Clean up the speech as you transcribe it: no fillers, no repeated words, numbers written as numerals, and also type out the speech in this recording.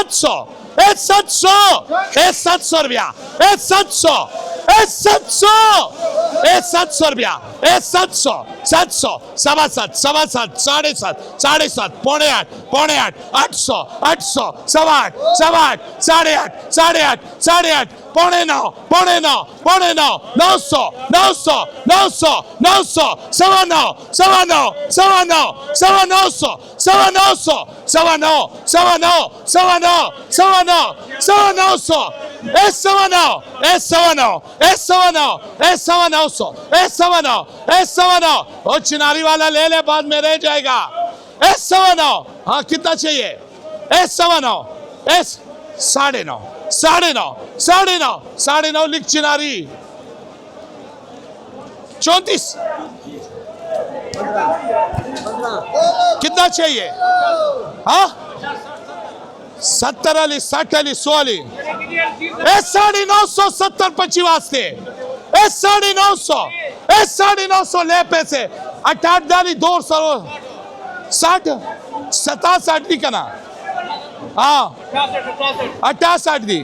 700 ए 700 रुपया ए 700 ए 700 रुपया ए 700 सवा सात साढ़े सात पौने आठ 800 सवा आठ साढ़े आठ पौने नौ 900 सवा नौ ओ चिनारी वाला ले ले, बाद में रह जाएगा। सवा नौ, हाँ कितना चाहिए? 9.5 लिख चिनारी। 34 कितना चाहिए? हाँ 70 वाली 60 वाली 100 वाली 950 70 25 वास्ते 950 ले पैसे 68 डाली 200 60 67 दी कना हाँ 68 दी